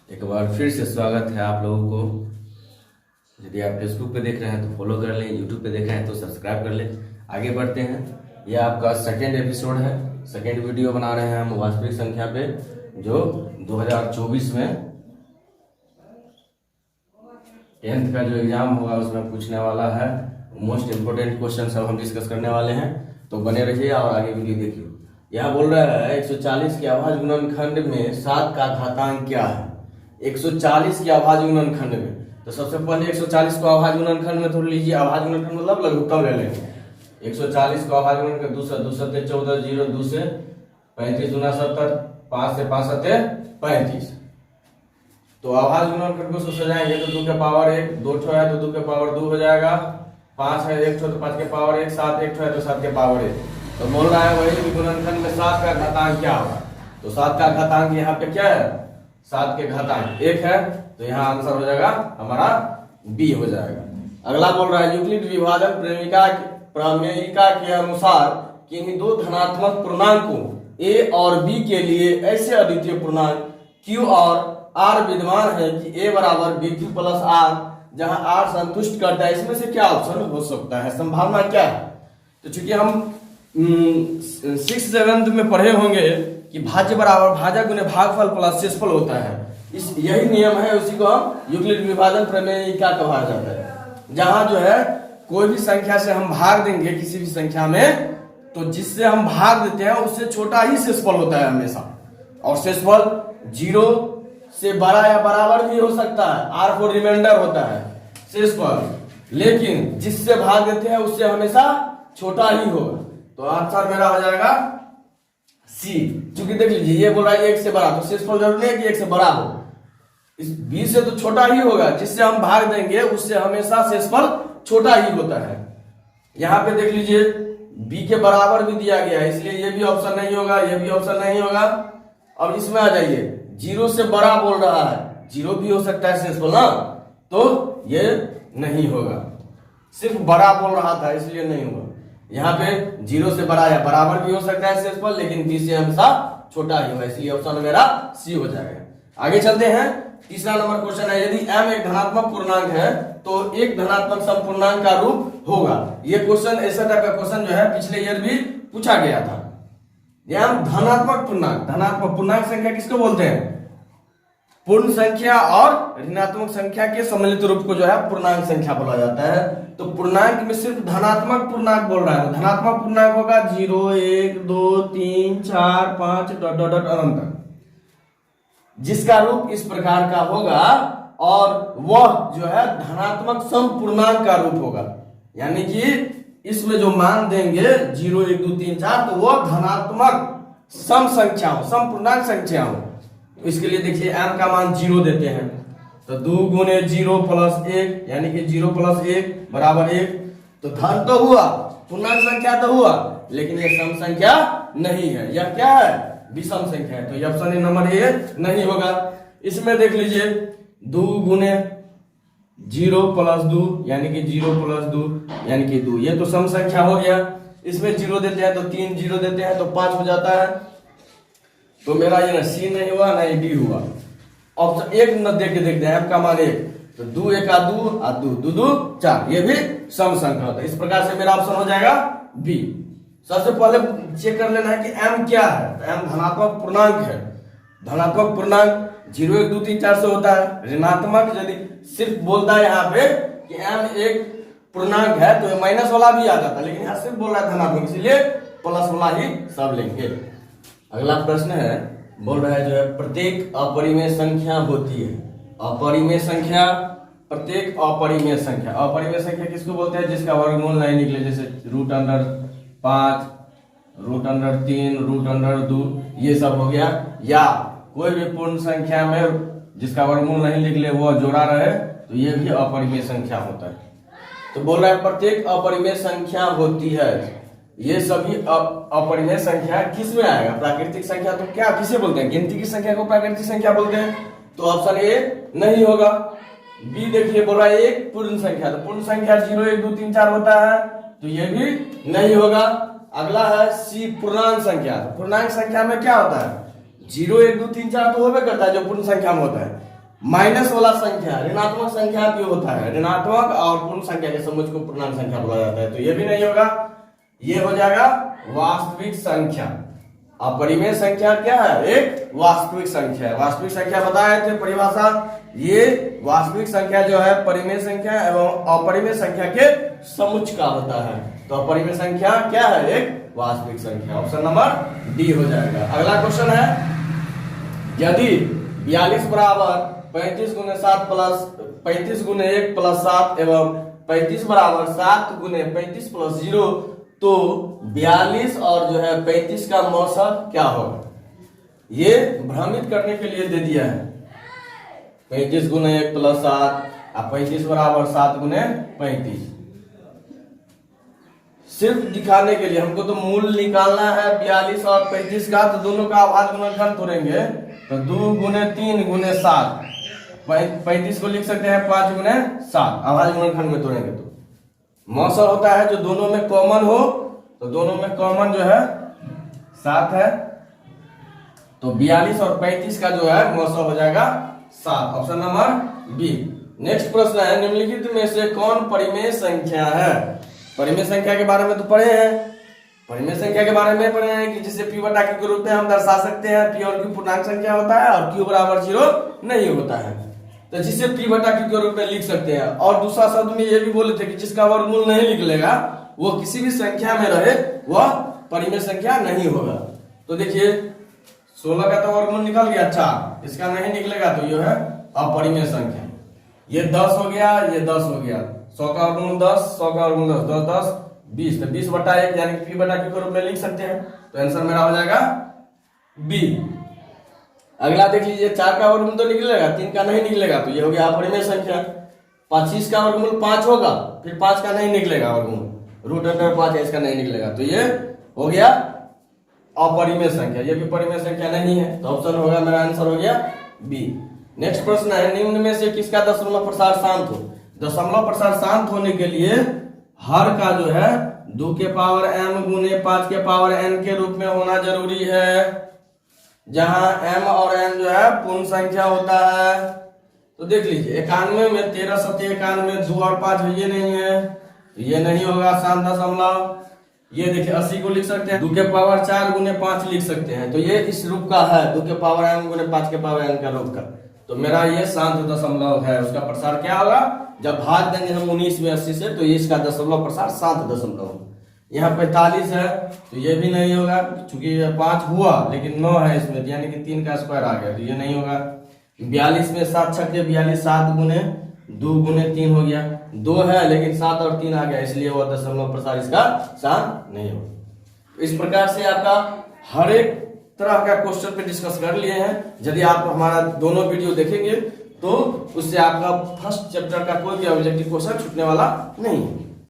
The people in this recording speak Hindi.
एक बार फिर से स्वागत है आप लोगों को। यदि आप फेसबुक पे देख रहे हैं तो फॉलो कर लें, यूट्यूब पे देख रहे हैं तो सब्सक्राइब कर लें। आगे बढ़ते हैं। यह आपका सेकेंड एपिसोड है, सेकेंड वीडियो बना रहे हैं हम वास्तविक संख्या पे, जो 2024 में 10th का जो एग्जाम होगा उसमें पूछने वाला है। मोस्ट इम्पोर्टेंट क्वेश्चन सब हम डिस्कस करने वाले हैं, तो बने रहिए और आगे वीडियो देखिए। यहाँ बोल रहा है 140 के अभाज्य गुणनखंड में 7 का घातांक क्या है। 140 के अभाज्य गुणनखंड में, तो सबसे पहले 140 को अभाज्य गुणनखंड में थोड़ा लीजिए। अभाज्य गुणनखंड मतलब लघुत्तम ले लेंगे। 140 को अभाज्य गुणनखंड 2 से 14, 0 2 से 35 गुना 70, 5 से 5 सत्ते 35। तो अभाज्य गुणनखंड को सजाएंगे तो 2 के पावर 1, 2 ठो है तो 2 के पावर 2 हो जाएगा। 5 है 1 ठो तो 5 के पावर 1, 7 1 ठो है तो 7 के पावर 1। तो बोल रहा है वही गुणनखंड में 7 का घातांक क्या होगा। तो 7 का घातांक यहाँ पे क्या है, 7 के घातांक 1 है, तो यहाँ आंसर हो जाएगा हमारा बी हो जाएगा। अगला बोल रहा है यूक्लिड विभाजन प्रमेयिका के अनुसार किन्हीं दो धनात्मक पूर्णांकों a और b के लिए ऐसे अद्वितीय पूर्णांक q और r विद्यमान है कि a बराबर bq प्लस r, जहां r संतुष्ट करता है। इसमें से क्या ऑप्शन हो सकता है, संभावना क्या है। तो चूंकि हम 6th 7th में पढ़े होंगे कि भाज्य बराबर भाजक गुने भागफल प्लस शेषफल होता है। इस यही नियम है, उसी को हम यूक्लिड विभाजन प्रमेयिका कहा जाता है। जहां जो है कोई भी संख्या से हम भाग देंगे किसी भी संख्या में, तो जिससे हम भाग देते हैं उससे छोटा ही शेषफल होता है हमेशा। और शेषफल 0 से बड़ा या बराबर भी हो सकता है, r4 रिमाइंडर होता है शेषफल, लेकिन जिससे भाग देते हैं उससे हमेशा छोटा ही होगा। तो आंसर मेरा हो जाएगा सी। क्योंकि देख लीजिए ये बोल रहा है 1 से बड़ा, तो शेषफल जरूरी है कि 1 से बड़ा हो। इस b से तो छोटा ही होगा, जिससे हम भाग देंगे उससे हमेशा शेषफल छोटा ही होता है। यहाँ पे देख लीजिए b के बराबर भी दिया गया है, इसलिए ये भी ऑप्शन नहीं होगा, ये भी ऑप्शन नहीं होगा। अब इसमें आ जाइए, 0 से बड़ा बोल रहा है, 0 भी हो सकता है शेषफल ना, तो ये नहीं होगा। सिर्फ बड़ा बोल रहा था इसलिए नहीं होगा। यहाँ पे 0 से बड़ा या बराबर भी हो सकता है शेषफल, लेकिन b से हमेशा छोटा ही होगा, इसलिए ऑप्शन मेरा सी हो जाएगा। आगे चलते हैं। तीसरा नंबर क्वेश्चन है, यदि m एक धनात्मक पूर्णांक है तो एक धनात्मक समपूर्णांक का रूप होगा। ये क्वेश्चन ऐसा टाइप का क्वेश्चन जो है पिछले ईयर भी पूछा गया था। यहाँ धनात्मक पूर्णांक, धनात्मक पूर्णांक संख्या किसको बोलते हैं, पूर्ण संख्या और ऋणात्मक संख्या के सम्मिलित रूप को जो है पूर्णांक संख्या बोला जाता है। तो पूर्णांक में सिर्फ धनात्मक पूर्णांक बोल रहा है, तो धनात्मक पूर्णांक होगा 0 1 2 3 4 5 डॉट डॉट डॉट अनंत तक, जिसका रूप इस प्रकार का होगा, और वह जो है धनात्मक समपूर्णांक का रूप होगा। यानी कि इसमें जो मान देंगे 0 1 2 3 4, तो वह धनात्मक सम संख्या हो, समपूर्णांक संख्या हो। तो इसके लिए देखिए m का मान 0 देते हैं, तो 2 गुने 0 प्लस 1, यानी कि 0 प्लस 1 बराबर 1। तो धन तो हुआ, पूर्णांक संख्या तो हुआ, लेकिन ये सम संख्या नहीं है, यह क्या है, विषम संख्या है। तो ये ऑप्शन नंबर ए नहीं होगा। इसमें देख लीजिए 2 गुने 0 प्लस 2, यानी कि 0 प्लस 2 यानी कि 2, ये तो सम संख्या हो गया। इसमें 0 देते हैं तो 3 0 देते हैं तो 5 हो जाता है। तो मेरा ये ना सी नहीं हुआ ना डी हुआ। ऑप्शन 1 न देख के देखते हैं, m का मान 1, तो 2 1 2 और 2 2 2 4, ये भी सम संख्या होता है। इस प्रकार से मेरा ऑप्शन हो जाएगा बी। सबसे पहले चेक कर लेना है कि m क्या है, तो m धनात्मक पूर्णांक है। धनात्मक पूर्णांक 0 1 2 3 4 से होता है। ऋणात्मक यदि सिर्फ बोलता है यहाँ पे कि m एक पूर्णांक है तो माइनस वाला भी आ जाता, लेकिन यहाँ सिर्फ बोल रहा है धनात्मक, इसलिए प्लस वाला ही सब लेंगे। अगला प्रश्न है, बोल रहा है जो है प्रत्येक अपरिमेय संख्या होती है। अपरिमेय संख्या, प्रत्येक अपरिमेय संख्या, अपरिमेय संख्या किसको बोलते हैं, जिसका वर्गमूल नहीं निकले, जैसे √5, √3, √2, ये सब हो गया। या कोई भी पूर्ण संख्या में जिसका वर्गमूल नहीं निकले वो जोड़ा रहे, तो ये भी अपरिमेय संख्या होता है। तो बोल रहा है प्रत्येक अपरिमेय संख्या होती है। ये सभी अपरिमेय संख्या किस में आएगा, प्राकृतिक संख्या। तो क्या किसे बोलते हैं, गिनती की संख्या को प्राकृतिक संख्या बोलते हैं। तो ऑप्शन ए नहीं होगा। बी देखिए बोल रहा है एक पूर्ण संख्या, तो पूर्ण संख्या 0 1 2 3 4 होता है, तो ये भी नहीं होगा। अगला है सी पूर्णांक संख्या। तो पूर्णांक संख्या में क्या होता है, 0 1 2 3 4 तो होबे करता है जो पूर्ण संख्या में होता है, माइनस वाला संख्या ऋणात्मक संख्या भी होता है, ऋणात्मक और पूर्ण संख्या के समुच्चय को पूर्णांक संख्या बोला जाता है, तो ये भी नहीं होगा, ये हो जाएगा वास्तविक संख्या। अपरिमेय संख्या क्या है? एक वास्तविक संख्या है। वास्तविक संख्या बताए थे परिभाषा, ये वास्तविक संख्या जो है परिमेय संख्या एवं अपरिमेय संख्या के समुच्चय का होता है। तो अपरिमेय संख्या क्या है? एक वास्तविक संख्या। ऑप्शन नंबर डी हो जाएगा। अगला क्वेश्चन है, यदि 42 बराबर 35 गुने 7 प्लस 35 गुने 1 प्लस 7 एवं 35 बराबर 7 गुने 35 प्लस 0, तो 42 और जो है 35 का मौसा क्या होगा? ये भ्रमित करने के लिए दे दिया है। 35 गुने 1 प्लस 7 और 35 बराबर 7 गुने 35, सिर्फ दिखाने के लिए। हमको तो मूल निकालना है 42 और 35 का, तो दोनों का अभाज्य गुणनखंड तोड़ेंगे, तो 2 गुने 3 गुने 7, 35 को लिख सकते हैं 5 गुने 7, अभाज्य गुणनखंड में तोड़ेंगे तो मौसल होता है जो दोनों में कॉमन हो, तो दोनों में कॉमन जो है 7 है, तो 42 और 35 का जो है मौसल हो जाएगा 7। Option number B. नेक्स्ट प्रश्न है, निम्नलिखित में से कौन परिमेय संख्या है? परिमेय संख्या के बारे में तो पढ़े हैं, परिमेय संख्या के बारे में पढ़े हैं कि जिसे p बटा q के रूप में हम दर्शा सकते हैं। p और q पूर्णांक संख्या होता है और q बराबर 0 नहीं होता है, तो जिसे p बटा q के रूप में लिख सकते हैं। और दूसरा शब्द में ये भी बोले थे कि जिसका वर्गमूल नहीं निकलेगा वो किसी भी संख्या में रहे वह परिमेय संख्या नहीं होगा। तो देखिए 16 का तो वर्गमूल निकल गया, अच्छा इसका नहीं निकलेगा तो यह है अपरिमेय संख्या। ये 10 हो गया, ये 10 हो गया, 100 का वर्गमूल 10, 100 का वर्गमूल 10, 10 10 20, तो 20 बटा 1 यानी p बटा q के रूप में लिख सकते हैं। तो आंसर मेरा हो जाएगा बी। अगला देख लीजिए, 4 का वर्गमूल तो निकलेगा, 3 का नहीं निकलेगा, तो ये हो गया अपरिमेय संख्या। 25 का वर्गमूल 5 होगा, फिर 5 का नहीं निकलेगा वर्गमूल, रूट अंडर 5 है, इसका नहीं निकलेगा, तो ये हो गया अपरिमेय संख्या। ये भी परिमेय संख्या नहीं है, तो ऑप्शन होगा मेरा आंसर हो गया बी। नेक्स्ट प्रश्न है, निम्न में से किसका दशमलव प्रसार शांत हो? दशमलव प्रसार शांत होने के लिए हर का जो है 2 के पावर m गुने 5 के पावर n के रूप में होना जरूरी है, जहां m और n जो है पूर्ण संख्या होता है। तो देख लीजिए 91 में 13 सत्य 91, 2 और 5 है, ये नहीं है, ये नहीं होगा शांत दशमलव। ये देखिए 80 को लिख सकते हैं, 2 के पावर 4 गुने 5 लिख सकते हैं, तो ये इस रूप का है, 2 के पावर m गुने 5 के पावर n का रूप का, तो मेरा ये शांत दशमलव है। उसका प्रसार क्या होगा? जब भाग देंगे हम 19 में 80 से, तो ये इसका दशमलव प्रसार शांत दशमलव। यहाँ 45 है, तो ये भी नहीं होगा, चूंकि 5 हुआ लेकिन 9 है इसमें, यानी कि 3 का स्क्वायर आ गया, तो ये नहीं होगा। 42 में 7 छक्के 42, 7 गुने 2 गुने 3 हो गया, 2 है लेकिन 7 और 3 आ गया, इसलिए वह दशमलव प्रसार इसका शांत नहीं होगा। इस प्रकार से आपका हर एक तरह का क्वेश्चन पे डिस्कस कर लिए हैं। यदि आप हमारा दोनों वीडियो देखेंगे तो उससे आपका फर्स्ट चैप्टर का कोई भी ऑब्जेक्टिव क्वेश्चन छूटने वाला नहीं है।